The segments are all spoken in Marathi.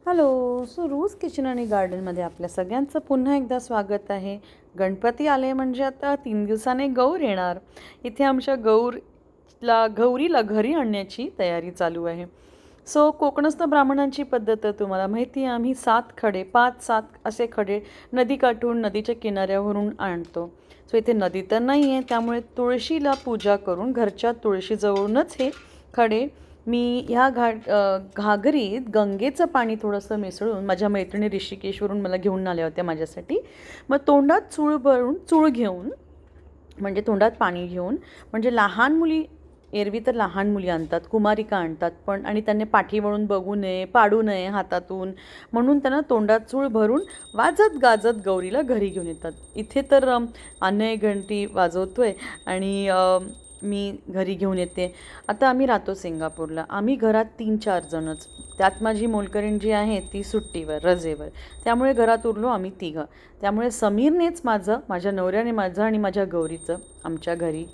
हॅलो. रूज किचन आणि गार्डनमध्ये आपल्या सगळ्यांचं पुन्हा एकदा स्वागत आहे. गणपती आले म्हणजे आता 3 दिवसाने गौर येणार. इथे आमच्या गौरीला घरी आणण्याची तयारी चालू आहे. कोकणस्थ ब्राह्मणांची पद्धत तर तुम्हाला माहिती आहे. आम्ही 7 खडे 5-7 असे खडे नदीकाठून नदीच्या किनाऱ्यावरून आणतो. इथे नदी तर नाही आहे, त्यामुळे तुळशीला पूजा करून घरच्या तुळशीजवळूनच हे खडे मी ह्या घागरीत गंगेचं पाणी थोडंसं मिसळून माझ्या मैत्रिणी ऋषिकेशवरून मला घेऊन आल्या होत्या माझ्यासाठी. मग तोंडात चूळ घेऊन म्हणजे तोंडात पाणी घेऊन, म्हणजे लहान मुली, एरवी तर लहान मुली आणतात, कुमारिका आणतात, पण आणि त्यांनी पाठी वळून बघू नये, पाडू नये हातातून, म्हणून त्यांना तोंडात चूळ भरून वाजत गाजत गौरीला घरी घेऊन येतात. इथे तर अनय घंटी वाजवतोय आणि मी घरी घेऊन येते. आता आम्ही राहतो सिंगापूरला. आम्ही घरात 3-4 जणच, त्यात माझी मोलकरीण जी आहे ती सुट्टीवर, रजेवर, त्यामुळे घरात उरलो आम्ही 3. त्यामुळे समीरनेच माझ्या नवऱ्याने माझं आणि माझ्या गौरीचं आमच्या घरी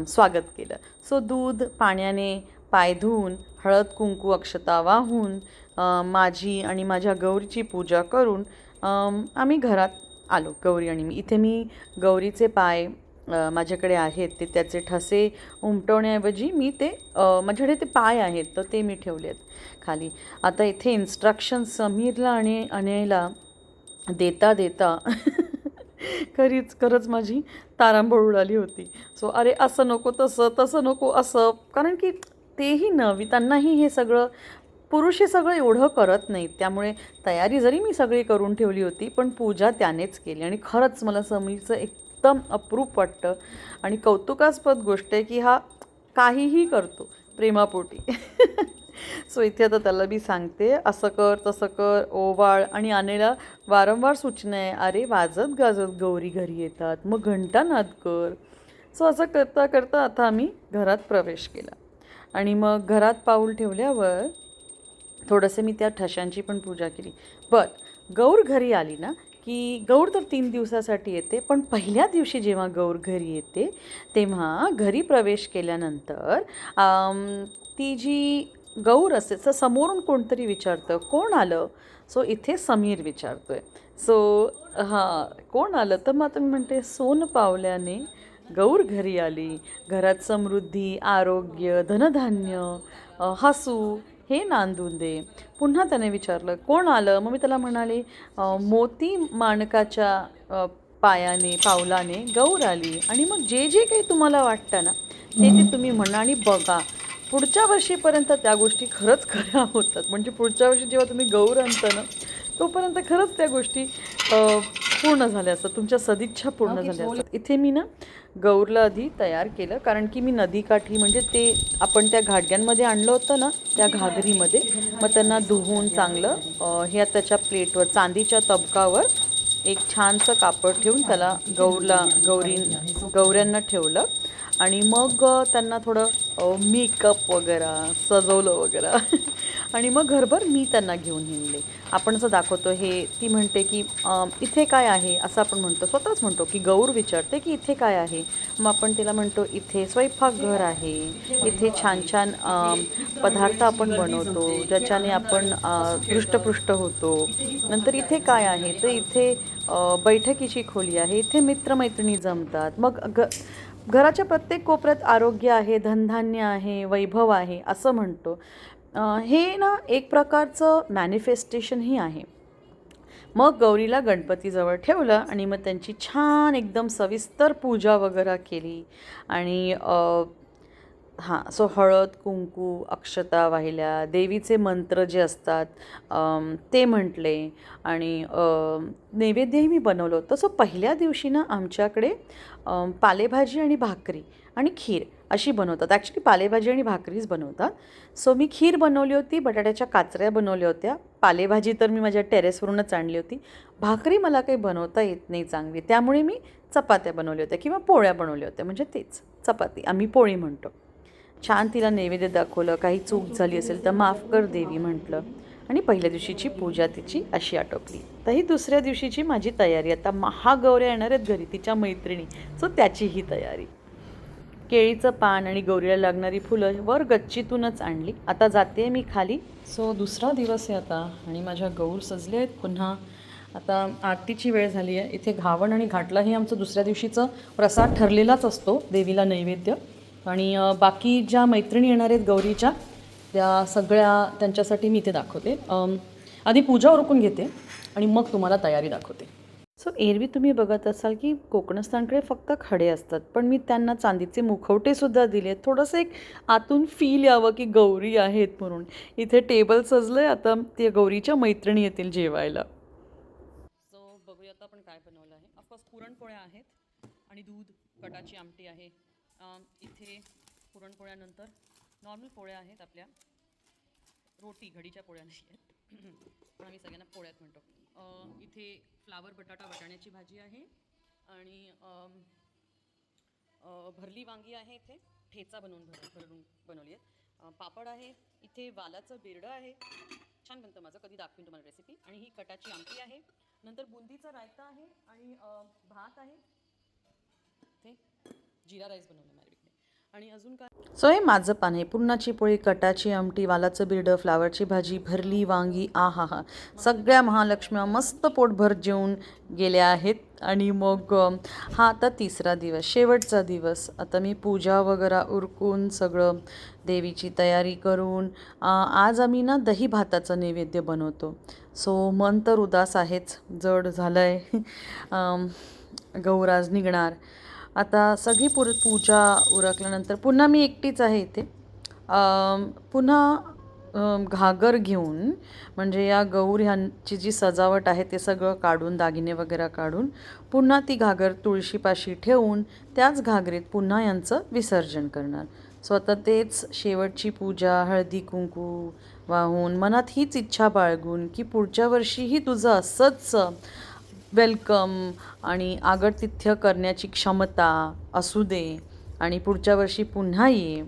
स्वागत केलं. दूध पाण्याने पाय धुवून, हळद कुंकू अक्षता वाहून, माझी आणि माझ्या गौरीची पूजा करून आम्ही घरात आलो. गौरी आणि मी. इथे मी गौरीचे पाय माझ्याकडे आहेत, ते त्याचे ठसे उमटवण्याऐवजी मी ते माझ्याकडे ते पाय आहेत तर ते मी ठेवले आहेत खाली. आता इथे इन्स्ट्रक्शन समीरला आणि अनयला देता देता खरंच माझी तारांबळ उडाली होती. अरे असं नको, तसं नको असं, कारण की तेही नवी, त्यांनाही हे सगळं, पुरुष हे सगळं एवढं करत नाहीत. त्यामुळे तयारी जरी मी सगळी करून ठेवली होती, पण पूजा त्यानेच केली. आणि खरंच मला समीरचं एकदम अप्रूप वाटतं आणि कौतुकास्पद गोष्ट आहे की हा काहीही करतो प्रेमापोटी. इथे आता त्याला मी सांगते, असं कर तसं कर, ओवाळ, आणि आनेला वारंवार सूचना आहे, अरे वाजत गाजत गौरी घरी येतात, मग घंटानाद कर. असं करता करता आता आम्ही घरात प्रवेश केला. आणि मग घरात पाऊल ठेवल्यावर थोडंसं मी त्या ठशांची पण पूजा केली. गौर घरी आली ना की, गौर तर 3 दिवसासाठी येते, पण पहिल्या दिवशी जेव्हा गौर घरी येते तेव्हा घरी प्रवेश केल्यानंतर ती जी गौर असते तर समोरून कोणतरी विचारतं, कोण आलं? इथे समीर विचारतोय. हां, कोण आलं? तर मग आता मी म्हणते, सोन पावल्याने गौर घरी आली, घरात समृद्धी, आरोग्य, धनधान्य, हसू हे नांदून दे. पुन्हा त्याने विचारलं, कोण आलं? मग मी त्याला म्हणाले, मोती माणकाच्या पावलाने गौर आली. आणि मग जे जे काही तुम्हाला वाटतं ना ते तुम्ही म्हणा आणि बघा. पुढच्या वर्षीपर्यंत त्या गोष्टी खरंच खऱ्या होतात. म्हणजे पुढच्या वर्षी जेव्हा तुम्ही गौर आणता ना, तोपर्यंत खरंच त्या गोष्टी पूर्ण झाल्या असतात, तुमच्या सदिच्छा पूर्ण झाल्या असतात. इथे मी ना गौरला आधी तयार केलं, कारण की मी नदीकाठी, म्हणजे ते आपण त्या घाटग्यांमध्ये आणलं होतं ना त्या घागरीमध्ये, मग त्यांना धुवून चांगलं ह्या त्याच्या प्लेटवर, चांदीच्या तबकावर एक छानसं कापड ठेवून त्याला गौऱ्यांना ठेवलं. आणि मग त्यांना थोडं मेकअप वगैरे सजवलं वगैरे. आणि मग घरभर मी त्यांना घेऊन हिंडले. आपण असं दाखवतो हे, ती म्हणते की इथे काय आहे, असं आपण म्हणतो, स्वतःच म्हणतो की गौर विचारते की इथे काय आहे, मग आपण तिला म्हणतो इथे स्वयंपाकघर आहे, इथे छान छान पदार्थ आपण बनवतो ज्याच्याने आपण दृष्टपुष्ट होतो. नंतर इथे काय आहे, तर इथे बैठकीची खोली आहे, इथे मित्रमैत्रिणी जमतात. मग घराच्या प्रत्येक कोपऱ्यात आरोग्य आहे, धनधान्य आहे, वैभव आहे, असं म्हणतो. हे ना एक प्रकारचं मॅनिफेस्टेशनही आहे. मग गौरीला गणपतीजवळ ठेवलं आणि मग त्यांची छान एकदम सविस्तर पूजा वगैरे केली. आणि हळद कुंकू अक्षता वाहिल्या, देवीचे मंत्र जे असतात ते म्हटले, आणि नैवेद्यही मी बनवलं होतं. पहिल्या दिवशी ना आमच्याकडे पालेभाजी आणि भाकरी आणि खीर अशी बनवतात. ॲक्च्युली पालेभाजी आणि भाकरीच बनवतात. मी खीर बनवली होती, बटाट्याच्या काचऱ्या बनवल्या होत्या, पालेभाजी तर मी माझ्या टेरेसवरूनच आणली होती, भाकरी मला काही बनवता येत नाही चांगली, त्यामुळे मी चपात्या बनवल्या होत्या किंवा पोळ्या बनवल्या होत्या, म्हणजे तेच चपाती, आम्ही पोळी म्हणतो. छान तिला नैवेद्य दाखवलं, काही चूक झाली असेल तर माफ कर देवी म्हटलं, आणि पहिल्या दिवशीची पूजा तिची अशी आटोपली. तर ही दुसऱ्या दिवशीची माझी तयारी. आता महागौऱ्या येणार आहेत घरी, तिच्या मैत्रिणी, त्याची ही तयारी. केळीचं पान आणि गौरीला लागणारी फुलं वर गच्चीतूनच आणली. आता जाते मी खाली. सो दुसरा दिवस आहे आता आणि माझ्या गौर सजले आहेत पुन्हा. आता आरतीची वेळ झाली आहे. इथे घावण आणि घाटला हे आमचं दुसऱ्या दिवशीचं प्रसाद ठरलेलाच असतो, देवीला नैवेद्य. आणि बाकी ज्या मैत्रिणी येणार आहेत गौरीच्या, त्या सगळ्या त्यांच्यासाठी मी इथे दाखवते. आधी पूजा उरकून घेते आणि मग तुम्हाला तयारी दाखवते. सो एरवी तुम्ही बघत असाल की कोकणस्थानकडे फक्त खडे असतात, पण मी त्यांना चांदीचे मुखवटेसुद्धा दिले. थोडंसं एक आतून फील यावं की गौरी आहेत म्हणून. इथे टेबल सजलं आहे. आता ते गौरीच्या मैत्रिणी येतील जेवायला. सो बघूया आता आपण काय बनवलं आहे. ऑफकोर्स पुरणपोळ्या आहेत आणि दूध, कटाची आमटी आहे. इथे पुरणपोळ्यानंतर नॉर्मल पोळ्या आहेत आपल्या, रोटी घडीच्या पोळ्या नाही आहेत पण आम्ही सगळ्यांना पोळ्यात म्हणतो. इथे फ्लावर बटाटा वाटाण्याची भाजी आहे आणि भरली वांगी आहे. इथे ठेचा भरून बनवली आहे. पापड आहे. इथे वालाचं बिरडं आहे, छान बनतं माझं, कधी दाखवीन तुम्हाला रेसिपी. आणि ही कटाची आमटी आहे. नंतर बुंदीचा रायता आहे आणि भात आहे. इथे जिरा राईस बनवलं मॅरिडने. आणि अजून काय. सो हे माझं पान आहे. पुरणाची पोळी, कटाची आमटी, वालाचं बिरडं, फ्लावरची भाजी, भरली वांगी. हा सगळ्या महालक्ष्म्या मस्त पोटभर जेवून गेल्या आहेत. आणि मग हा आता तिसरा दिवस, शेवटचा दिवस. आता मी पूजा वगैरे उरकून सगळं देवीची तयारी करून आज आम्ही ना दही भाताचं नैवेद्य बनवतो. सो मन तर उदास आहेच, जड झालं आहे. गौर आज निघणार. आता सगळी पूजा उरकल्यानंतर पुन्हा मी एकटीच आहे इथे. पुन्हा घागर घेऊन, म्हणजे या गौर ह्यांची जी सजावट आहे ते सगळं काढून, दागिने वगैरे काढून पुन्हा ती घागर तुळशीपाशी ठेवून त्याच घागरीत पुन्हा यांचं विसर्जन करणार. सो आता तेच शेवटची पूजा, हळदी कुंकू वाहून मनात हीच इच्छा बाळगून की पुढच्या वर्षीही तुझं असंच वेलकम आणि आगतिथ्य करण्याची क्षमता असू दे आणि पुढच्या वर्षी पुन्हा ये,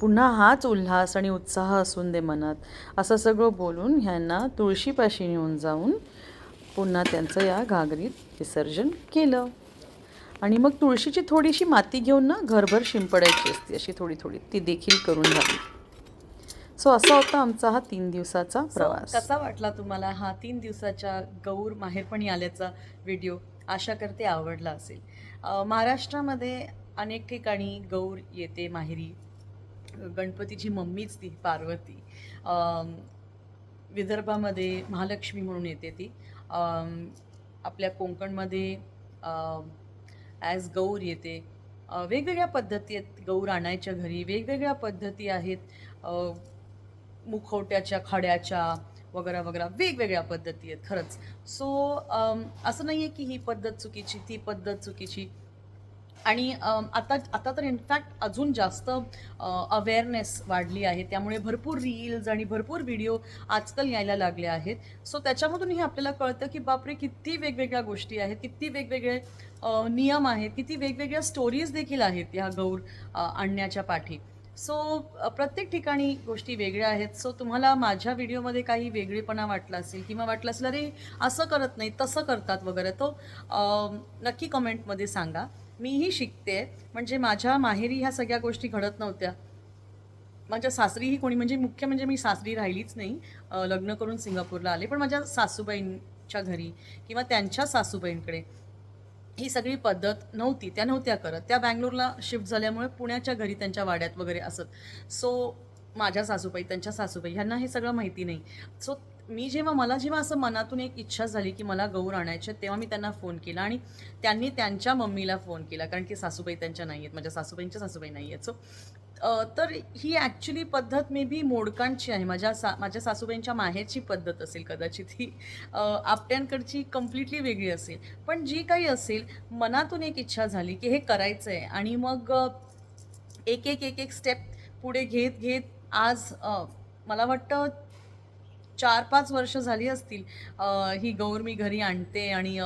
पुन्हा हाच उल्हास आणि उत्साह असून दे मनात, असं सगळं बोलून ह्यांना तुळशीपाशी नेऊन जाऊन पुन्हा त्यांचं या घागरीत विसर्जन केलं. आणि मग तुळशीची थोडीशी माती घेऊन ना घरभर शिंपडायची असते, अशी थोडी थोडी, ती देखील करून झाली. सो असा होता आमचा हा 3 दिवसाचा प्रवास. कसा वाटला तुम्हाला हा 3 दिवसाच्या गौर माहेरपणी आल्याचा व्हिडिओ? आशा करते आवडला असेल. महाराष्ट्रामध्ये अनेक ठिकाणी गौर येते माहेरी. गणपतीची मम्मीच ती पार्वती. विदर्भामध्ये महालक्ष्मी म्हणून येते ती. आपल्या कोकणमध्ये ॲज गौर येते. वेगवेगळ्या पद्धती आहेत गौर आणायच्या घरी, वेगवेगळ्या पद्धती आहेत मुखवट्याच्या, खड्याच्या वगैरे वगैरे, वेगवेगळ्या पद्धती आहेत खरंच. सो असं नाही आहे की ही पद्धत चुकीची, ती पद्धत चुकीची. आणि आता तर इनफॅक्ट अजून जास्त अवेअरनेस वाढली आहे, त्यामुळे भरपूर रील्स आणि भरपूर व्हिडिओ आजकाल यायला लागले आहेत. सो त्याच्यामधूनही आपल्याला कळतं की बापरे, किती वेगवेगळ्या गोष्टी आहेत, किती वेगवेगळे नियम आहेत, किती वेगवेगळ्या स्टोरीज देखील आहेत ह्या गौर आणण्याच्या पाठी. सो प्रत्येक ठिकाणी गोष्टी वेगळ्या आहेत. सो तुम्हाला माझ्या व्हिडिओमध्ये काही वेगळेपणा वाटला असेल किंवा वाटलं असेल अरे असं करत नाही तसं करतात वगैरे, तो नक्की कमेंटमध्ये सांगा. मीही शिकते. म्हणजे माझ्या माहेरी ह्या सगळ्या गोष्टी घडत नव्हत्या. माझ्या सासरीही कोणी, म्हणजे मुख्य म्हणजे मी सासरी राहिलीच नाही, लग्न करून सिंगापूरला आले. पण माझ्या सासूबाईंच्या घरी किंवा त्यांच्या सासूबाईंकडे ही सगळी पद्धत नव्हती, त्या नव्हत्या करत. त्या बँगलोरला शिफ्ट झाल्यामुळे पुण्याच्या घरी त्यांच्या वाड्यात वगैरे असत. सो माझ्या सासूबाई, त्यांच्या सासूबाई ह्यांना हे सगळं माहिती नाही. सो मला जेव्हा असं मनातून एक इच्छा झाली की मला गौर आणायचे, तेव्हा मी त्यांना फोन केला आणि त्यांनी त्यांच्या मम्मीला फोन केला, कारण की सासूबाई त्यांच्या नाही आहेत, माझ्या सासूबाईंच्या सासूबाई नाही आहेत. सो तर ही ॲक्च्युली पद्धत मे बी मोडकांची आहे. माझ्या सासूबाईंच्या माहेरची पद्धत असेल कदाचित ही. आपट्यांकडची कम्प्लिटली वेगळी असेल. पण जी काही असेल, मनातून एक इच्छा झाली की हे करायचं आहे. आणि मग एक एक एक एक स्टेप पुढे घेत घेत आज मला वाटतं 4-5 वर्ष झाली असतील ही गौर मी घरी आणते आणि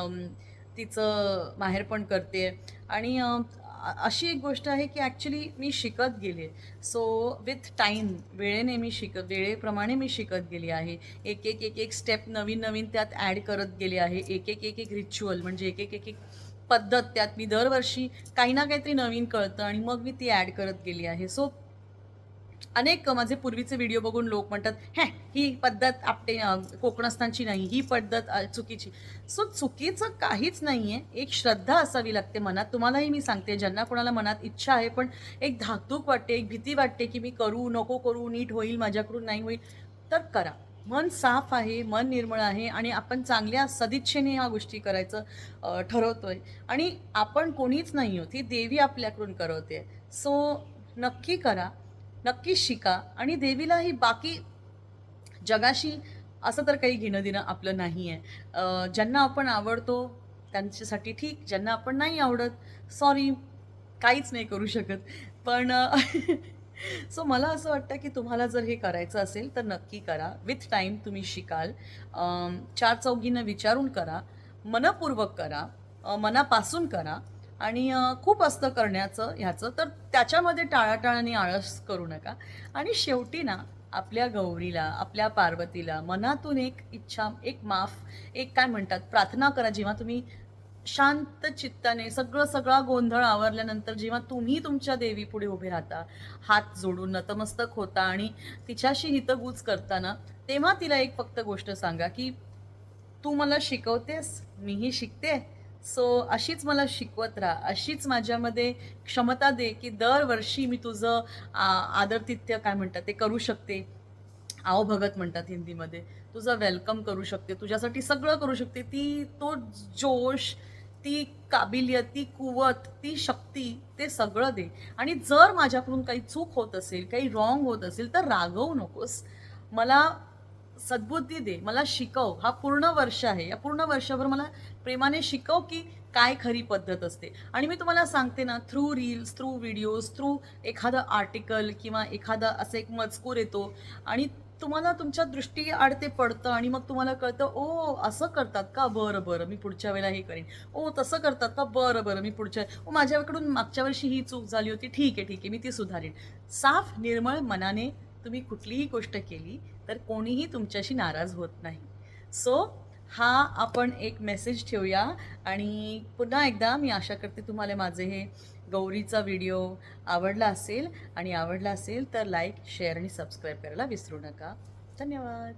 तिचं माहेरपण करते. आणि अशी एक गोष्ट आहे की ॲक्च्युली मी शिकत गेले. सो विथ टाईम, वेळेप्रमाणे मी शिकत गेली आहे. एक एक एक एक स्टेप नवीन नवीन त्यात ॲड करत गेले आहे. एक एक एक एक रिच्युअल, म्हणजे एक एक एक एक पद्धत त्यात मी दरवर्षी काही ना काहीतरी नवीन कळतं आणि मग मी ती ॲड करत गेली आहे. सो अनेक माझे पूर्वीचे व्हिडिओ बघून लोक म्हणतात, "हॅ, ही पद्धत कोकणस्थांची नाही, ही पद्धत चुकीची." सो चुकीचं काहीच नाही आहे. एक श्रद्धा असावी लागते मनात. तुम्हालाही मी सांगते, ज्यांना कोणाला मनात इच्छा आहे, पण एक धाकधूक वाटते, एक भीती वाटते, की मी करू, नको करू, नीट होईल, माझ्याकडून नाही होईल, तर करा. मन साफ आहे, मन निर्मळ आहे आणि आपण चांगल्या सदिच्छेने ह्या गोष्टी करायचं ठरवतोय आणि आपण कोणीच नाही आहोत. ही देवी आपल्याकडून करवते. सो नक्की करा. नक्कीच शिका आणि देवीलाही बाकी जगाशी असं तर काही घेणं-देणं आपलं नाही आहे. ज्यांना आपण आवडतो त्यांच्यासाठी ठीक, ज्यांना आपण नाही आवडत सॉरी, काहीच नाही करू शकत. पण सो मला असं वाटतं, की तुम्हाला जर हे करायचं असेल तर नक्की करा. विथ टाईम तुम्ही शिकाल. चारचौघींना विचारून करा, मनःपूर्वक करा, मनापासून करा आणि खूप असतं करण्याचं ह्याचं, तर त्याच्यामध्ये टाळाटाळ आणि आळस करू नका. आणि शेवटी ना, आपल्या गौरीला, आपल्या पार्वतीला मनातून एक इच्छा, एक माफ, एक काय म्हणतात प्रार्थना करा. जेव्हा तुम्ही शांत चित्ताने सगळा गोंधळ आवरल्यानंतर जेव्हा तुम्ही तुमच्या देवीपुढे उभे राहता, हात जोडून नतमस्तक होता आणि तिच्याशी हितगुज करता तेव्हा तिला एक फक्त गोष्ट सांगा, की "तू मला शिकवतेस, मीही शिकते. सो अशीच मला शिकवत राहा. अशीच माझ्यामध्ये क्षमता दे, की दरवर्षी मी तुझं आदरातिथ्य काय म्हणतात ते करू शकते. आवभगत म्हणतात हिंदीमध्ये. तुझं वेलकम करू शकते. तुझ्यासाठी सगळं करू शकते. तो जोश, ती काबिलियत, ती कुवत, ती शक्ती, ते सगळं दे. आणि जर माझ्याकडून काही चूक होत असेल, काही रॉंग होत असेल, तर रागवू नकोस. मला सद्बुद्धी दे. मला शिकव. हा पूर्ण वर्ष आहे. या पूर्ण वर्षभर मला प्रेमाने शिकव, की काय खरी पद्धत असते. आणि मी तुम्हाला सांगते ना, through reels, through videos, through एखादं आर्टिकल किंवा एखादा असा एक मजकूर येतो आणि तुम्हाला तुमच्या दृष्टीआड ते पडतं आणि मग तुम्हाला कळतं, "ओह! असं करतात का? बरं, बरं. मी पुढच्या वेळेला हे करीन. ओह! तसं करतात का? बरं, बरं. मी माझ्याकडून मागच्या वर्षी ही चूक झाली होती. ठीक आहे, ठीक आहे. मी ती सुधारीन." साफ, निर्मळ मनाने तुम्ही कुठलीही गोष्ट केली, तर कोणीही तुमच्याशी नाराज होत नाही. सो हा आपण एक मेसेज ठेवूया आणि पुन्हा एकदा मी आशा करते तुम्हाला माझे हे गौरीचा व्हिडिओ आवडला असेल आणि आवडला असेल तर लाईक, शेअर आणि सबस्क्राईब करायला विसरू नका. धन्यवाद.